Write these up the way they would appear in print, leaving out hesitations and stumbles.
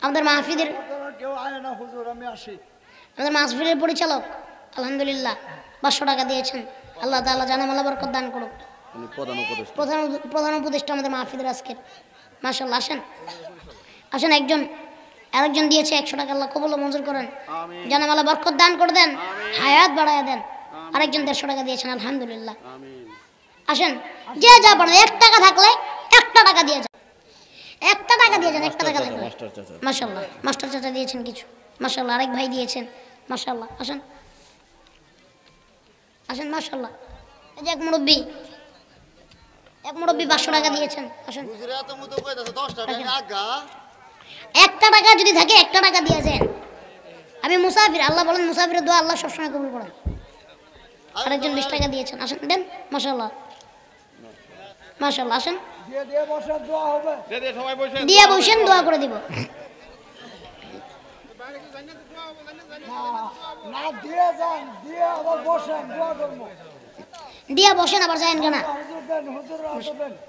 আমাদের মাহফিলের কেউ আয় না হুজুর, আমি আসি। আমাদের মাহফিলের পরিচালক আলহামদুলিল্লাহ 500 টাকা দিয়েছেন। আল্লাহ তাআলা জানামালা বরকত দান করুক। প্রধান উপদেষ্টা আমাদের মাহফিলের আজকের, মাশাআল্লাহ। আসেন আরেকজন দিয়েছে 100 টাকা, আল্লাহ কবুল ও মঞ্জুর করেন, জানামালা বরকত দান করে দেন, হায়াত বাড়ায়া দেন। আরেকজন 150 টাকা দিয়েছেন, আলহামদুলিল্লাহ। আসেন, যে যা পারেন, 1 টাকা থাকলে 1 টাকা দিয়ে যান, 1 টাকা দিয়ে যান, 1 টাকা থাকলে। মাশাআল্লাহ, মাস্টার চাচা দিয়েছেন কিছু, মাশাআল্লাহ। আরেক ভাই দিয়েছেন, মাশাআল্লাহ। আসেন, মাশাআল্লাহ। এই যে এক মুরব্বি 500 টাকা দিয়েছেন। আসেন, 1 টাকা যদি থাকে 1 টাকা দিয়ে যান। আমি মুসাফির, আল্লাহ বলেন মুসাফিরের দোয়া আল্লাহ সবসময় কবুল করেন। আরেকজন 20 টাকা দিয়েছেন, আসেন দেন, মাশাআল্লাহ, মাশাআল্লাহ। আসেন, দিয়ে বসেন, দোয়া করে দিব। দিয়া বসেন, আবার যায়েন কেনা।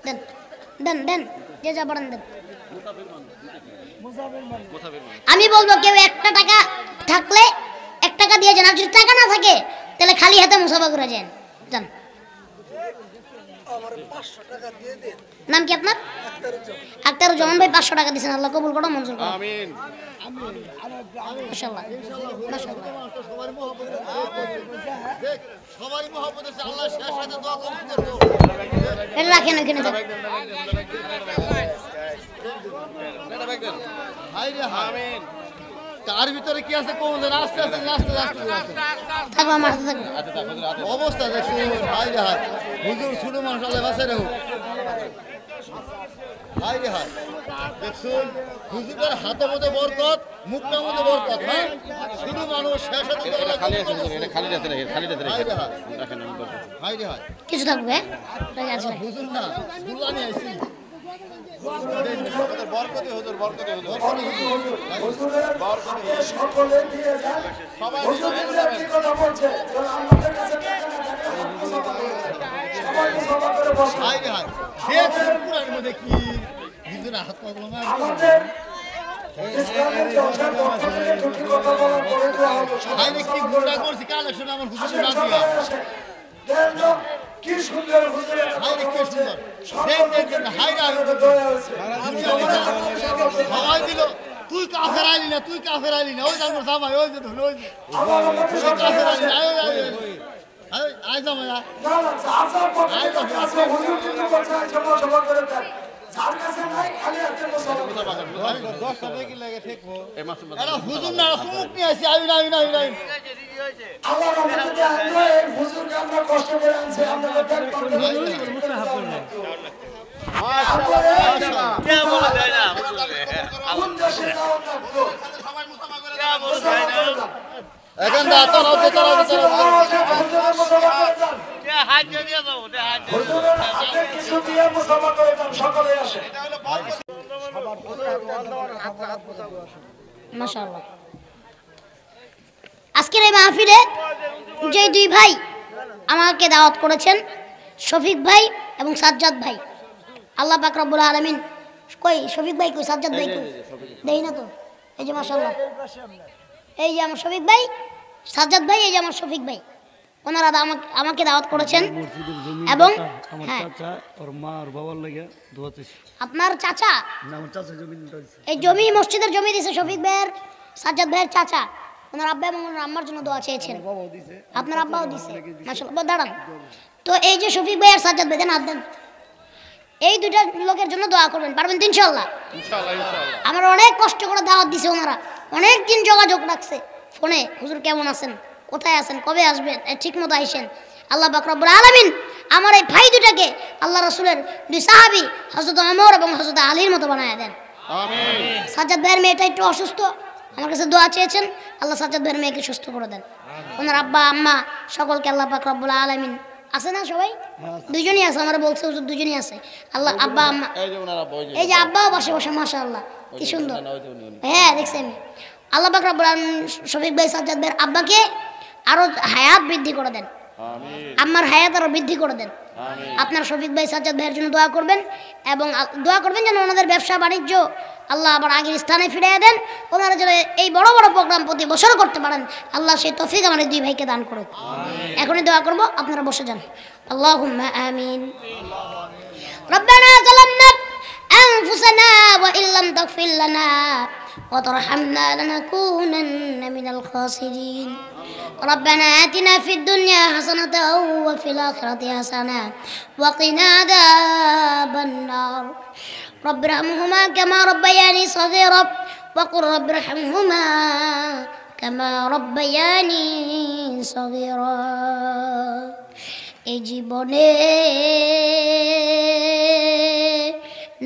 দেন দেন দেন, যে যা পারেন দেন। আমি বলবো কেউ 1 টাকা থাকলে 1 টাকা দিয়ে যান, আর যদি টাকা না থাকে তাহলে খালি হাতে মুসাফা করে যান। যান। নাম কি আপনার? আক্তারুজ্জামান ভাই 500 টাকা দিয়েছেন, আল্লাহ কবুল করুন, মঞ্জুর করুন। আমিন। মাশাআল্লাহ, মাশাআল্লাহ। সবারই মহব্বত আছে, আল্লাহ শেষ সাথে দোয়া কবুল করুন। এটা রাখেন ওখানে যান। আমিন। তার ভিতরে কি আছে কোন দেন? আস্তে আস্তে আস্তে আস্তে থাকো, আমার হাতে থাকো। অবস্থা দেখুন ভাই রে হাই, হুজুর ছোট মানুষ আল্লাহ বাঁচাই রাখুক। ভাই রে হাই, দেখুন হুজুরের হাতে মধ্যে বরকত, মুখটার মধ্যে বরকত। হ্যাঁ, ছোট মানুষ শেষ হতে খালি আছে হুজুর, এটা খালি রাতে রাখেন, খালি রাতে রাখেন। ভাই রে হাই, কিছু থাকবে হুজুর না, দুলা নিয়ে আইছি। বরকতে হুজুর, বরকতে হুজুর, হুজুরের বরকতে সকলে দিয়ে যায়। সবাই হুজুরের কি কথা বলছে, আমাদের কাছে সবাই সভা করে বসে। হাই রে হাই, দেখুন পুরার মধ্যে কি হুজুর হাত পাগল না আমাদের ইসলামের চর্চা করতে গিয়ে দুটি কথা বলার পরে তো হাই রে কি গুণা করছি, কালেকশন আমার হুজুর না দিয়া দেন। কি সুন্দর হুজুর, হাই রে কি সুন্দর, দেন দেন, হাই রে সবাই দিল। তুই কাফের আইলি না, তুই কাফের আইলি না, ওই জানবো জামাই, ওই যে ধুল, ওই যে কাফের আইলি না, আয় আয় জামাই, আয় হুজুর কিন্তু বলছে জমা জমা করে দেন। যার কাছে নাই খালি হাতে মুসাফা 10 টাকা কি লাগে ঠেকবো। এরা হুজুর না, সুমুক নিয়ে আসি। আইন আইন আইন আইন, আল্লাহ রহমতে আমরা এই হুজুরকে আমরা কষ্ট করে আনছি, আপনারা দেন করবেন। মুসাফা করবেন, মাশাআল্লাহ মাশাআল্লাহ। কে বলে দেয় না কোন দেশে যাও না গো, সবাই মুসাফা করে কে বলে দেয় না। এখন দা তারাও কে হাত দিয়ে দাও, কে হাত দিয়ে হুজুরের হাতে কিছু দিয়ে মুসাফা করে দাও, সকলে আসে। এটা হলো মাশাআল্লাহ। আজকের এই মাহফিলে যে 2 ভাই আমাকে দাওয়াত করেছেন, শফিক ভাই এবং সাজ্জাদ ভাই, আল্লাহ পাক রব্বুল আলামিন। কই শফিক ভাই, কই সাজ্জাদ ভাই, কই দেই না তো। এই যে মাশাআল্লাহ, এই যে আমার শফিক ভাই, সাজ্জাদ ভাই, এই যে আমার শফিক ভাই, ওনারা আমাকে দাওয়াত করেছেন। এবং আমার চাচা আর মা আর বাবার লাগে দোয়া চাইছি। আপনার চাচা? না, আমার চাচা জমি দিয়েছে। এই জমি, মসজিদের জমি দিয়েছে শফিক ভাইয়ের, সাজ্জাদ ভাইয়ের চাচা। ওনার আব্বা এবং ওনার আম্মার জন্য দোয়া চেয়েছেন। আপনার আব্বাও দিয়েছে, মাশাআল্লাহ। দাঁড়ান তো, এই যে শফিক ভাই আর সাজ্জাদ ভাই, দেন হাত দেন। এই 2টা লোকের জন্য দোয়া করবেন, পারবেন তো ইনশাআল্লাহ? ইনশাআল্লাহ ইনশাআল্লাহ। আমার অনেক কষ্ট করে দাওয়াত দিছে ওনারা, অনেক দিন যোগাযোগ রাখছে ফোনে, হুজুর কেমন আছেন, কোথায় আছেন, কবে আসবেন, ঠিক মতো আইসেন। আল্লাহ পাক রব্বুল আলামিন আমার এই ভাই 2টাকে আল্লাহ রাসূলের 2 সাহাবী হযরত ওমর এবং হযরত আলীর মতো বানায়া দেন। আমিন। সাজ্জাদ ভাইয়ের মেয়েটা একটু অসুস্থ, আমার কাছে দোয়া চেয়েছেন, আল্লাহ সাজ্জাদ ভাইয়ের মেয়েকে সুস্থ করে দেন। ওনার আব্বা আম্মা সকলকে আল্লাহ পাক রব্বুল আলামিন, আছে না সবাই? 2জনই আছে, আমরা বলছে হুজুর 2জনই আছে। আল্লাহ আব্বা আম্মা, এই যে আব্বাও বসে বসে, মাশাআল্লাহ কি সুন্দর। হ্যাঁ দেখছি আমি। আল্লাহ পাক রব্বুল আলামিন শফিক ভাই সাজ্জাদ ভাইয়ের আব্বাকে আরো হায়াত বৃদ্ধি করে দেন, আম্মার হায়াত আরো বৃদ্ধি করে দেন। আপনার শফিক ভাই সাজ্জাদ ভাইয়ের জন্য দোয়া করবেন এবং দোয়া করবেন যেন ওনাদের ব্যবসা বাণিজ্য আল্লাহ আবার আগের স্থানে ফিরিয়ে দেন, ওনারা যেন এই বড় বড় প্রোগ্রাম প্রতি বছর করতে পারেন, আল্লাহ সেই তৌফিক আমাদের দুই ভাইকে দান করুক। এখনই দোয়া করব, আপনারা বসে যান। আল্লাহুম্মা আমিন। রব্বানা যালামনা আনফুসানা ওয়া ইল্লাম তাগফির লানা ওয়া তারহামনা লানাকুনান্না মিনাল খাসিরিন। ربنا آتنا في الدنيا حسنة وفي الآخرة حسنة وقنا عذاب النار. رب ارحمهما كما ربياني صغيرا وقل رب ارحمهما كما ربياني صغيرا. এই জীবনে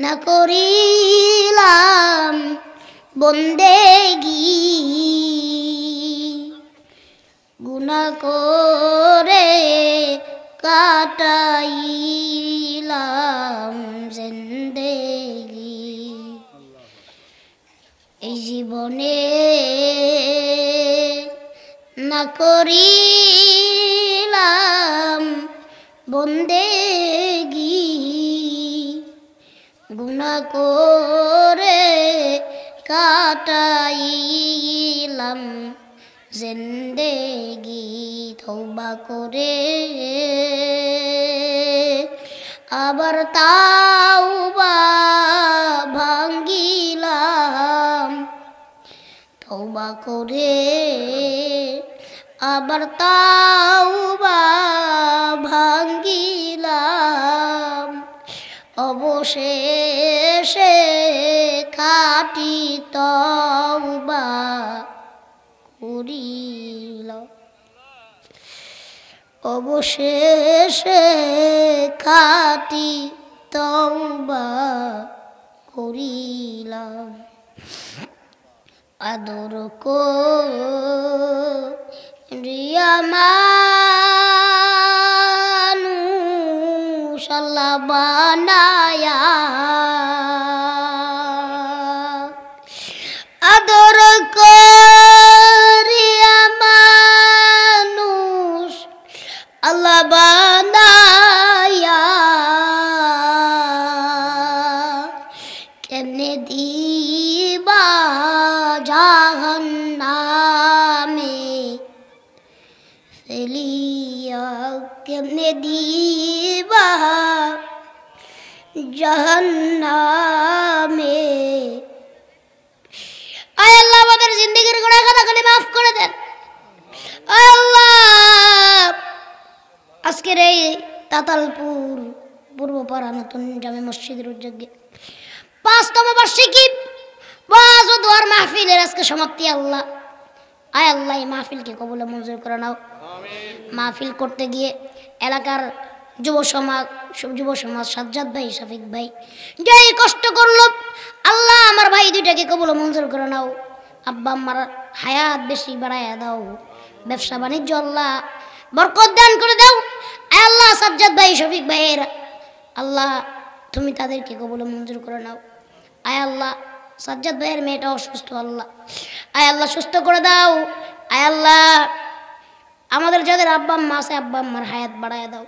না করিলাম বন্দেগী, গুনাহ করে কাটাইলাম জিন্দেগি। এই জীবনে না করিলাম বন্দেগি, গুনাহ করে কাটাইলাম জিন্দেগি। তওবা করে আবার তাওবা ভাঙ্গিলাম, তওবা করে আবার তাওবা ভাঙ্গিলাম। অবশেষে খাঁটি তওবা করিলাম, অবশেষে খাঁটি তওবা করিলাম। আদর করিয়া মানুষ আল্লাহ বানায়া, আদর করিয়া মানুষ আল্লাহ বানায়া, কেমনে দিবা জাহান্নামে ফেলিয়া, কেমনে দিবা জাহান্নামে। আয় আল্লাহ আমাদের জিন্দেগির গুনাহ খাতাখানি মাফ করে দেন। আয় আল্লাহ আজকের এই তাতালপুর পূর্বপাড়া নতুন জামে মসজিদের উদ্যোগে ৫তম বার্ষিকী ওয়াজ ও দোয়ার মাহফিলের আজকে সমাপ্তি। আল্লাহ আয় আল্লাহ এই মাহফিলকে কবুল মঞ্জুর করে নাও। মাহফিল করতে গিয়ে এলাকার যুব সমাজ সাজ্জাদ ভাই, শফিক ভাই যেই কষ্ট করলো, আল্লাহ আমার ভাই দুইটাকে কবুল মঞ্জুর করে নাও। আব্বা আম্মার হায়াত বেশি বাড়াইয়া দাও, ব্যবসা বাণিজ্য আল্লাহ বরকত দান করে দাও। আয় আল্লাহ সাজ্জাদ ভাই, শফিক ভাইয়ের আল্লাহ তুমি তাদেরকে কবুল মঞ্জুর করে নাও। আয় আল্লাহ সাজ্জাদ ভাইয়ের মেয়েটা অসুস্থ, আল্লাহ আয় আল্লাহ সুস্থ করে দাও। আয় আল্লাহ আমাদের যাদের আব্বা আম্মা আছে, আব্বা আম্মার হায়াত বাড়াইয়া দাও।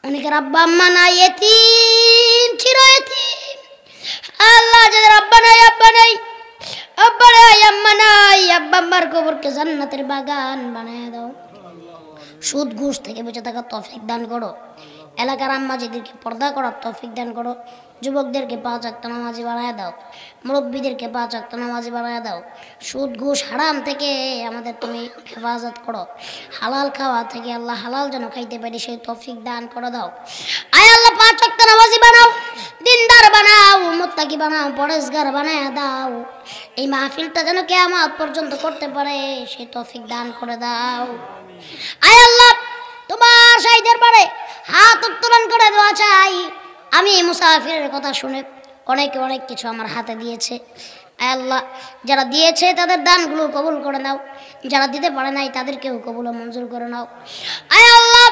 অনেকের আব্বা আম্মা নাই, এতিম চির এতিম। আল্লাহ যাদের আব্বা নাই, আব্বা নাই, আব্বা নাই, আম্মা নাই, আব্বা আম্মার কবরকে জান্নাতের বাগান বানায় দাও। সুদ ঘুষ থেকে বেঁচে থাকার তৌফিক দান করো। এলাকার আম্মাজিদেরকে পর্দা করার তৌফিক দান করো। যুবকদেরকে ৫ ওয়াক্ত নামাজি বানায় দাও, মুরব্বীদেরকে ৫ ওয়াক্ত নামাজি বানায় দাও। সুদ ঘুষ হারাম থেকে আমাদের তুমি হেফাজত করো। হালাল খাওয়া থেকে আল্লাহ হালাল যেন খাইতে পারি সেই তৌফিক দান করে দাও। আয় আল্লাহ ৫ ওয়াক্ত নামাজি বানাও, দিনদার বানাও, মুত্তাকি বানাও, পরেশগার বানায় দাও। এই মাহফিলটা যেন কিয়ামত পর্যন্ত করতে পারে সেই তৌফিক দান করে দাও। আয় আল্লাহ তোমার সেই দরবারে হাত উত্তোলন করে দোয়া চাই। আমি মুসাফিরের কথা শুনে অনেকে অনেক কিছু আমার হাতে দিয়েছে। আয় আল্লাহ যারা দিয়েছে তাদের দানগুলো কবুল করে নাও, যারা দিতে পারে নাই তাদেরকেও কবুল মঞ্জুর করে নাও। আয় আল্লাহ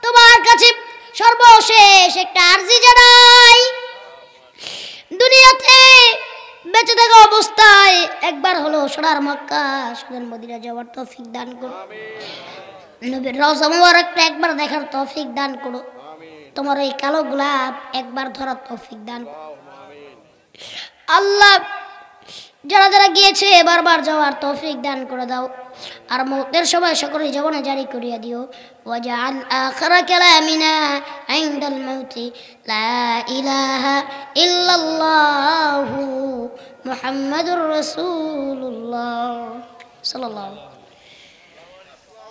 তোমার কাছে সর্বশেষ একটা আরজি জানাই, দুনিয়াতে বেঁচে থাকা অবস্থায় একবার হলো সোনার মক্কা সোনার মদিনা যাওয়ার তৌফিক দান করো। নবীর রওজা মুবারকটা একবার দেখার তৌফিক দান করো। তোমার এই কালো গোলাপ একবার ধরার তৌফিক দান করো। আল্লাহ যারা যারা গিয়েছে বারবার যাওয়ার তৌফিক দান করে দাও। আর মৌতের সময় সকলের জীবনে জারি করিয়া দিও। ওয়াজআল আখিরা কালামিনা ইনদাল মাউতি লা ইলাহা ইল্লাল্লাহু মুহাম্মাদুর রাসূলুল্লাহ সাল্লাল্লাহু